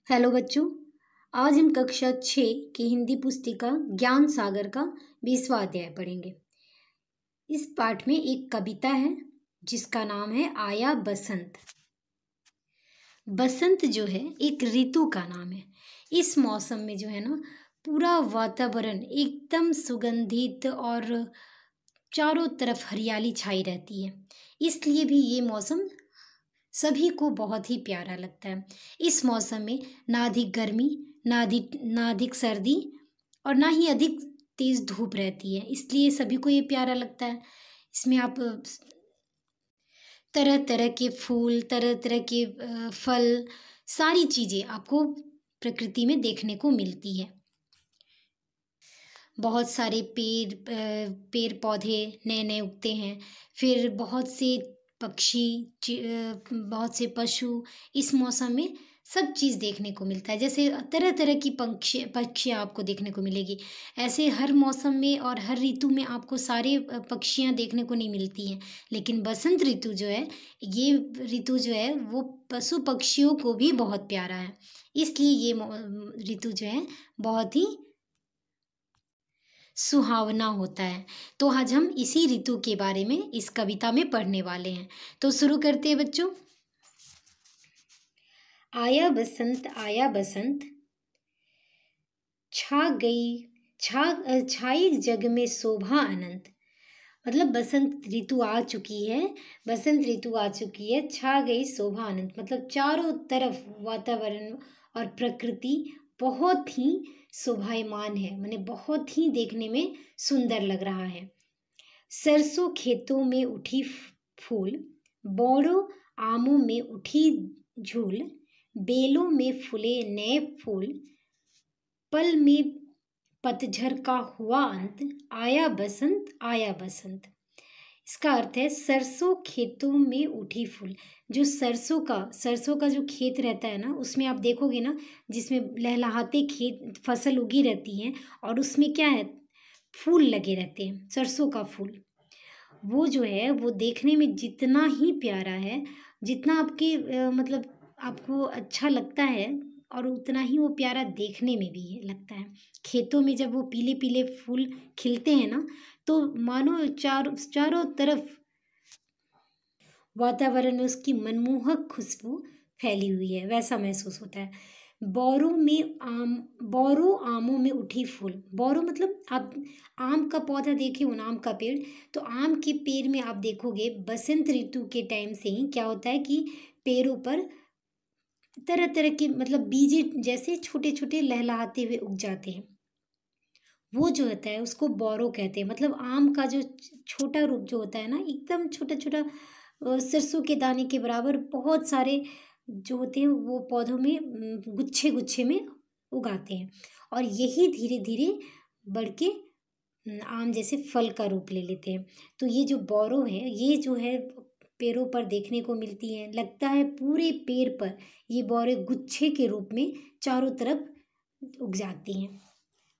Hello बच्चों, आज हम कक्षा 6 की हिंदी पुस्तिका ज्ञान सागर का 20वां अध्याय पढ़ेंगे। इस पाठ में एक कविता है जिसका नाम है आया बसंत। बसंत जो है एक ऋतु का नाम है। इस मौसम में जो है ना पूरा वातावरण एकदम सुगंधित और चारों तरफ हरियाली छाई रहती है। इसलिए भी ये मौसम सभी को बहुत ही प्यारा लगता है। इस मौसम में ना अधिक गर्मी, ना अधिक सर्दी और ना ही अधिक तेज धूप रहती है, इसलिए सभी को ये प्यारा लगता है। इसमें आप तरह तरह के फूल, तरह तरह के फल, सारी चीज़ें आपको प्रकृति में देखने को मिलती है। बहुत सारे पेड़ पौधे नए नए उगते हैं। फिर बहुत से पक्षी, बहुत से पशु इस मौसम में सब चीज़ देखने को मिलता है। जैसे तरह तरह की पक्षियाँ आपको देखने को मिलेगी। ऐसे हर मौसम में और हर ऋतु में आपको सारे पक्षियाँ देखने को नहीं मिलती हैं, लेकिन बसंत ऋतु जो है, ये ऋतु जो है वो पशु पक्षियों को भी बहुत प्यारा है। इसलिए ये ऋतु जो है बहुत ही सुहावना होता है। तो आज हम इसी ऋतु के बारे में इस कविता में पढ़ने वाले हैं। तो शुरू करते हैं बच्चों। आया बसंत, छाई जग में शोभा अनंत। मतलब बसंत ऋतु आ चुकी है, छा गई शोभा अनंत। मतलब चारों तरफ वातावरण और प्रकृति बहुत ही शोभायमान है, माने बहुत ही देखने में सुंदर लग रहा है। सरसों खेतों में उठी फूल, बौड़ों आमों में उठी झूल, बेलों में फूले नए फूल, पल में पतझड़ का हुआ अंत, आया बसंत। इसका अर्थ है सरसों खेतों में उठी फूल। जो सरसों का जो खेत रहता है ना, उसमें आप देखोगे ना, जिसमें लहलहाते खेत फसल उगी रहती हैं और उसमें क्या है, फूल लगे रहते हैं, सरसों का फूल। वो जो है वो देखने में जितना ही प्यारा है, जितना आपके मतलब आपको अच्छा लगता है, और उतना ही वो प्यारा देखने में भी लगता है। खेतों में जब वो पीले पीले फूल खिलते हैं ना, तो मानो चारों तरफ वातावरण में उसकी मनमोहक खुशबू फैली हुई है, वैसा महसूस होता है। बौरों आमों में उठी फूल। बौरों मतलब आप आम का पौधा देखे हो ना, आम का पेड़, तो आम के पेड़ में आप देखोगे बसंत ऋतु के टाइम से ही क्या होता है कि पेड़ों पर तरह तरह के मतलब बीजे जैसे छोटे छोटे लहलहाते हुए उग जाते हैं। वो जो होता है उसको बौरों कहते हैं। मतलब आम का जो छोटा रूप जो होता है ना, एकदम छोटा छोटा सरसों के दाने के बराबर बहुत सारे जो होते हैं वो पौधों में गुच्छे गुच्छे में उगाते हैं, और यही धीरे धीरे बढ़ के आम जैसे फल का रूप ले लेते हैं। तो ये जो बौरों है, ये जो है पेड़ों पर देखने को मिलती है। लगता है पूरे पेड़ पर ये बौरे गुच्छे के रूप में चारों तरफ उग जाती हैं।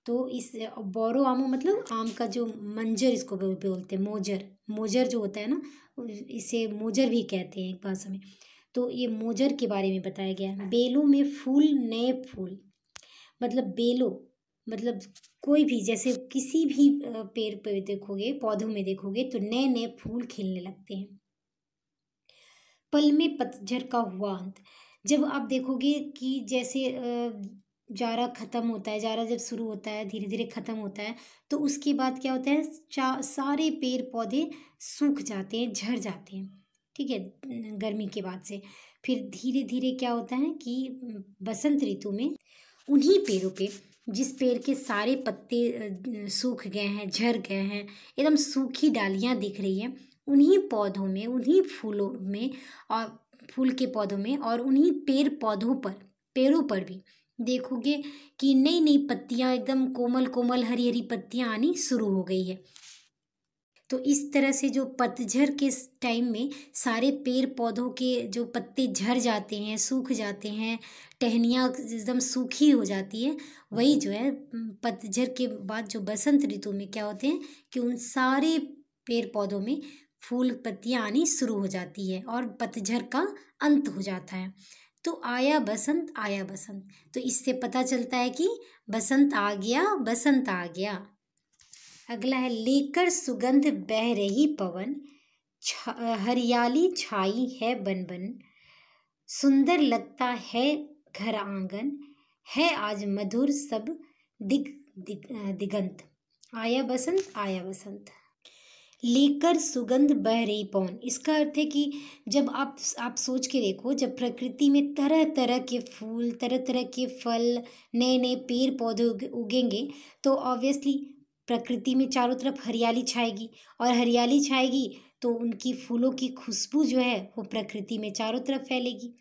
तो इस बौरों आमों मतलब आम का जो मंजर इसको बोलते हैं, मोजर जो होता है ना, इसे मोजर भी कहते हैं एक भाषा में। तो ये मोजर के बारे में बताया गया है। बेलों में फूल नए फूल, मतलब बेलों मतलब कोई भी, जैसे किसी भी पेड़ पे देखोगे, पौधों में देखोगे तो नए नए फूल खिलने लगते हैं। पल में पतझड़ का हुआ अंत। जब आप देखोगे कि जैसे जाड़ा खत्म होता है, जाड़ा जब शुरू होता है, धीरे धीरे खत्म होता है, तो उसके बाद क्या होता है, सारे पेड़ पौधे सूख जाते हैं, झड़ जाते हैं, ठीक है, गर्मी के बाद से। फिर धीरे धीरे क्या होता है कि बसंत ऋतु में उन्हीं पेड़ों पे, जिस पेड़ के सारे पत्ते सूख गए हैं, झड़ गए हैं, एकदम सूखी डालियां दिख रही हैं, उन्हीं पौधों में, उन्हीं फूलों में और फूल के पौधों में और उन्हीं पेड़ों पर भी देखोगे कि नई नई पत्तियां, एकदम कोमल कोमल हरी हरी पत्तियां आनी शुरू हो गई है। तो इस तरह से जो पतझड़ के टाइम में सारे पेड़ पौधों के जो पत्ते झड़ जाते हैं, सूख जाते हैं, टहनियाँ एकदम सूखी हो जाती है, वही जो है पतझड़ के बाद जो बसंत ऋतु में क्या होते हैं कि उन सारे पेड़ पौधों में फूल पत्तियाँ आनी शुरू हो जाती है और पतझड़ का अंत हो जाता है। तो आया बसंत, तो इससे पता चलता है कि बसंत आ गया, बसंत आ गया। अगला है लेकर सुगंध बह रही पवन, हरियाली छाई है बन बन, सुंदर लगता है घर आंगन, है आज मधुर सब दिगंत। आया बसंत, आया बसंत। लेकर सुगंध बह रही पवन, इसका अर्थ है कि जब आप सोच के देखो, जब प्रकृति में तरह तरह के फूल, तरह तरह के फल, नए नए पेड़ पौधे उगेंगे, तो ऑब्वियसली प्रकृति में चारों तरफ हरियाली छाएगी, और हरियाली छाएगी तो उनकी फूलों की खुशबू जो है वो प्रकृति में चारों तरफ फैलेगी।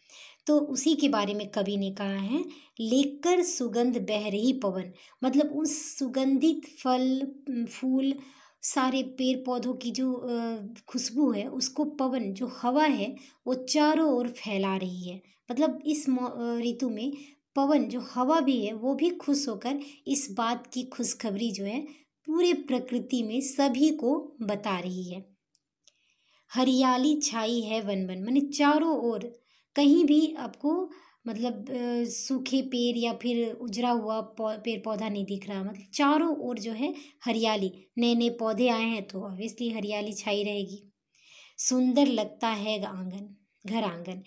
तो उसी के बारे में कवि ने कहा है, लेकर सुगंध बह रही पवन, मतलब उस सुगंधित फल फूल सारे पेड़ पौधों की जो खुशबू है, उसको पवन जो हवा है वो चारों ओर फैला रही है। मतलब इस ऋतु में पवन जो हवा भी है वो भी खुश होकर इस बात की खुशखबरी जो है पूरे प्रकृति में सभी को बता रही है। हरियाली छाई है वन वन, माने चारों ओर कहीं भी आपको मतलब सूखे पेड़ या फिर उजरा हुआ पेड़ पौधा नहीं दिख रहा, मतलब चारों ओर जो है हरियाली, नए नए पौधे आए हैं तो ऑब्वियसली हरियाली छाई रहेगी। सुंदर लगता है आंगन, घर आंगन,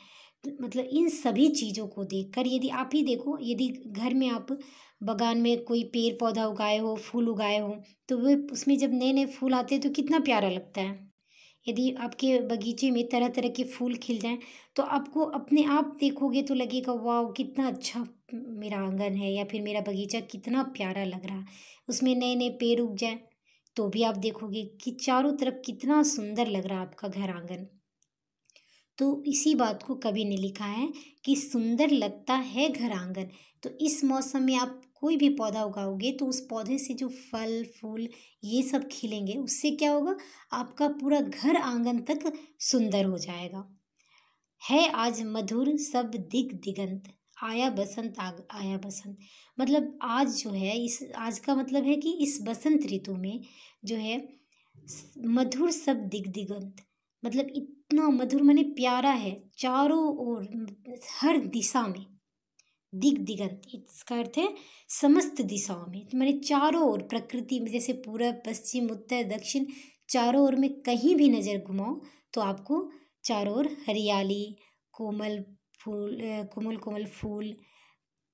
मतलब इन सभी चीज़ों को देखकर, यदि आप ही देखो, यदि घर में आप बगान में कोई पेड़ पौधा उगाए हो, फूल उगाए हो, तो वे उसमें जब नए नए फूल आते हैं तो कितना प्यारा लगता है। यदि आपके बगीचे में तरह तरह के फूल खिल जाएं तो आपको अपने आप देखोगे तो लगेगा वाह कितना अच्छा मेरा आंगन है, या फिर मेरा बगीचा कितना प्यारा लग रहा। उसमें नए नए पेड़ उग जाएं तो भी आप देखोगे कि चारों तरफ कितना सुंदर लग रहा आपका घर आंगन। तो इसी बात को कवि ने लिखा है कि सुंदर लगता है घर आंगन। तो इस मौसम में आप कोई भी पौधा उगाओगे तो उस पौधे से जो फल फूल ये सब खिलेंगे, उससे क्या होगा, आपका पूरा घर आंगन तक सुंदर हो जाएगा। है आज मधुर सब दिगंत, आया बसंत आया बसंत, मतलब आज जो है, इस आज का मतलब है कि इस बसंत ऋतु में जो है मधुर सब दिगंत, मतलब इतना मधुर माने प्यारा है, चारों ओर हर दिशा में, दिगंत इसका अर्थ है समस्त दिशाओं में, माने चारों ओर प्रकृति में, जैसे पूरब पश्चिम उत्तर दक्षिण, चारों ओर में कहीं भी नज़र घुमाओ तो आपको चारों ओर हरियाली, कोमल फूल, कोमल कोमल फूल,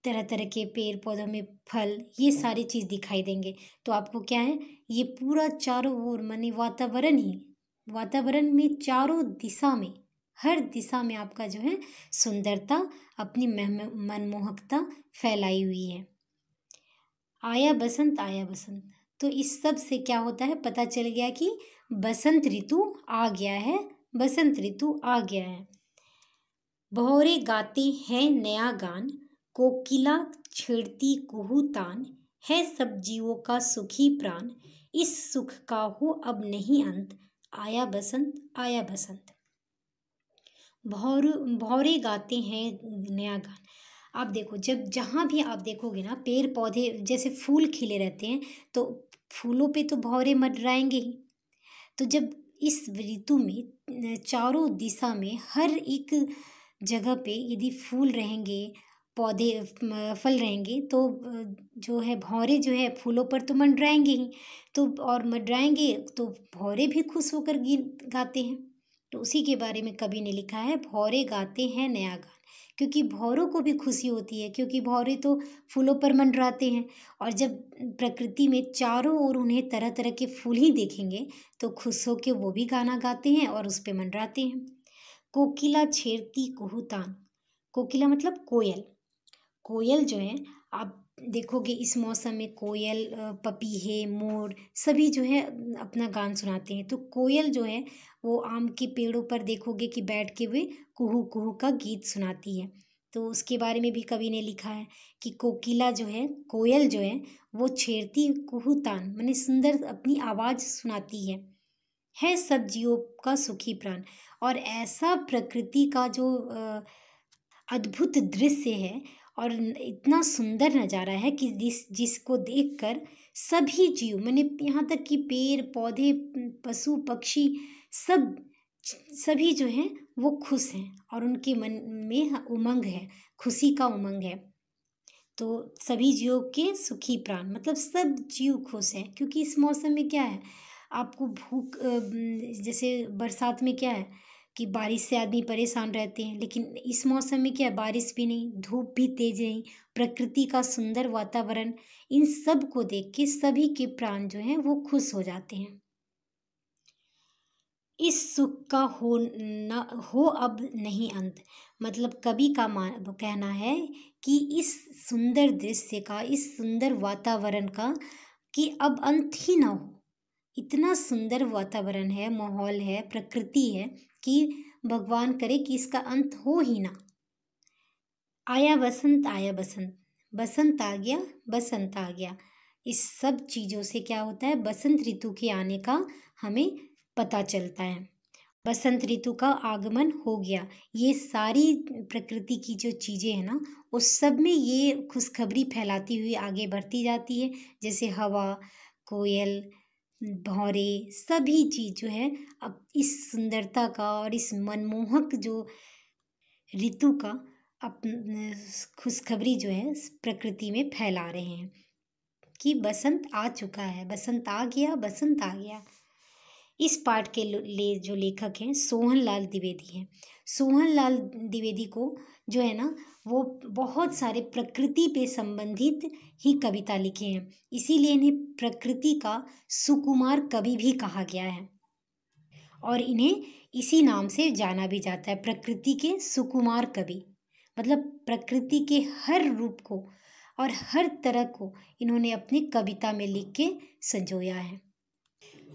तरह तरह के पेड़ पौधों में फल, ये सारी चीज़ दिखाई देंगे। तो आपको क्या है, ये पूरा चारों ओर माने वातावरण में चारों दिशा में, हर दिशा में आपका जो है सुंदरता, अपनी मनमोहकता फैलाई हुई है। आया बसंत, आया बसंत, तो इस सब से क्या होता है, पता चल गया कि बसंत ऋतु आ गया है, बसंत ऋतु आ गया है। भौरे गाते हैं नया गान, कोकिला छेड़ती कुहू तान, है सब जीवों का सुखी प्राण, इस सुख का हो अब नहीं अंत, आया बसंत, आया बसंत। भौरे गाते हैं नया गान, आप देखो जब जहाँ भी आप देखोगे ना पेड़ पौधे जैसे फूल खिले रहते हैं तो फूलों पे तो भौरे मंडराएंगे ही। तो जब इस ऋतु में चारों दिशा में हर एक जगह पे यदि फूल रहेंगे, पौधे फल रहेंगे, तो जो है भौरे जो है फूलों पर तो मंडराएंगे ही, तो और मंडराएंगे तो भौरे भी खुश होकर गीत गाते हैं। तो उसी के बारे में कवि ने लिखा है, भौरे गाते हैं नया गान, क्योंकि भौरों को भी खुशी होती है, क्योंकि भौरे तो फूलों पर मंडराते हैं, और जब प्रकृति में चारों ओर उन्हें तरह तरह के फूल ही देखेंगे तो खुश होकर वो भी गाना गाते हैं और उस पर मंडराते हैं। कोकिला छेड़ती कुहूतान, कोकिला मतलब कोयल, कोयल जो है आप देखोगे इस मौसम में कोयल, पपीहे, मोर सभी जो है अपना गान सुनाते हैं। तो कोयल जो है वो आम के पेड़ों पर देखोगे कि बैठ के वे कुहू कुहू का गीत सुनाती है। तो उसके बारे में भी कवि ने लिखा है कि कोकिला जो है, कोयल जो है वो छेड़ती कुहू तान, माने सुंदर अपनी आवाज़ सुनाती है सब जीवों का सुखी प्राण। और ऐसा प्रकृति का जो अद्भुत दृश्य है और इतना सुंदर नज़ारा है कि जिसको देखकर सभी जीव, मैंने यहाँ तक कि पेड़ पौधे पशु पक्षी सब सभी जो हैं वो खुश हैं और उनके मन में उमंग है, खुशी का उमंग है। तो सभी जीवों के सुखी प्राण, मतलब सब जीव खुश हैं, क्योंकि इस मौसम में क्या है, आपको भूख जैसे बरसात में क्या है कि बारिश से आदमी परेशान रहते हैं, लेकिन इस मौसम में क्या है, बारिश भी नहीं, धूप भी तेज नहीं, प्रकृति का सुंदर वातावरण, इन सब को देख के सभी के प्राण जो हैं वो खुश हो जाते हैं। इस सुख का हो अब नहीं अंत, मतलब कवि का कहना है कि इस सुंदर दृश्य का, इस सुंदर वातावरण का, कि अब अंत ही ना हो। इतना सुंदर वातावरण है, माहौल है, प्रकृति है कि भगवान करे कि इसका अंत हो ही ना। आया बसंत, बसंत आ गया, बसंत आ गया। इस सब चीज़ों से क्या होता है, बसंत ऋतु के आने का हमें पता चलता है। बसंत ऋतु का आगमन हो गया। ये सारी प्रकृति की जो चीज़ें हैं ना, उस सब में ये खुशखबरी फैलाती हुई आगे बढ़ती जाती है। जैसे हवा, कोयल, भौरे, सभी चीज़ जो है अब इस सुंदरता का और इस मनमोहक जो ऋतु का खुशखबरी जो है प्रकृति में फैला रहे हैं कि बसंत आ चुका है, बसंत आ गया, बसंत आ गया। इस पाठ के जो लेखक हैं सोहनलाल द्विवेदी हैं। सोहनलाल द्विवेदी को जो है ना, वो बहुत सारे प्रकृति पे संबंधित ही कविता लिखे हैं, इसीलिए इन्हें प्रकृति का सुकुमार कवि भी कहा गया है और इन्हें इसी नाम से जाना भी जाता है, प्रकृति के सुकुमार कवि। मतलब प्रकृति के हर रूप को और हर तरह को इन्होंने अपनी कविता में लिख के संजोया है।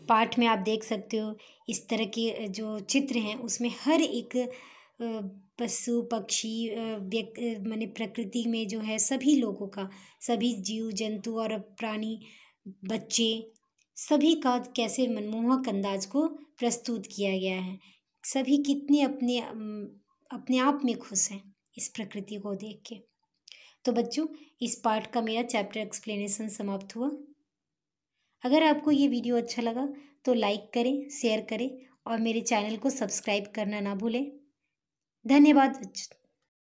पाठ में आप देख सकते हो इस तरह के जो चित्र हैं उसमें हर एक पशु पक्षी माने प्रकृति में जो है सभी लोगों का, सभी जीव जंतु और प्राणी, बच्चे, सभी का कैसे मनमोहक अंदाज को प्रस्तुत किया गया है। सभी कितने अपने आप में खुश हैं इस प्रकृति को देख के। तो बच्चों, इस पाठ का मेरा चैप्टर एक्सप्लेनेशन समाप्त हुआ। अगर आपको ये वीडियो अच्छा लगा तो लाइक करें, शेयर करें और मेरे चैनल को सब्सक्राइब करना ना भूलें। धन्यवाद बच्चों।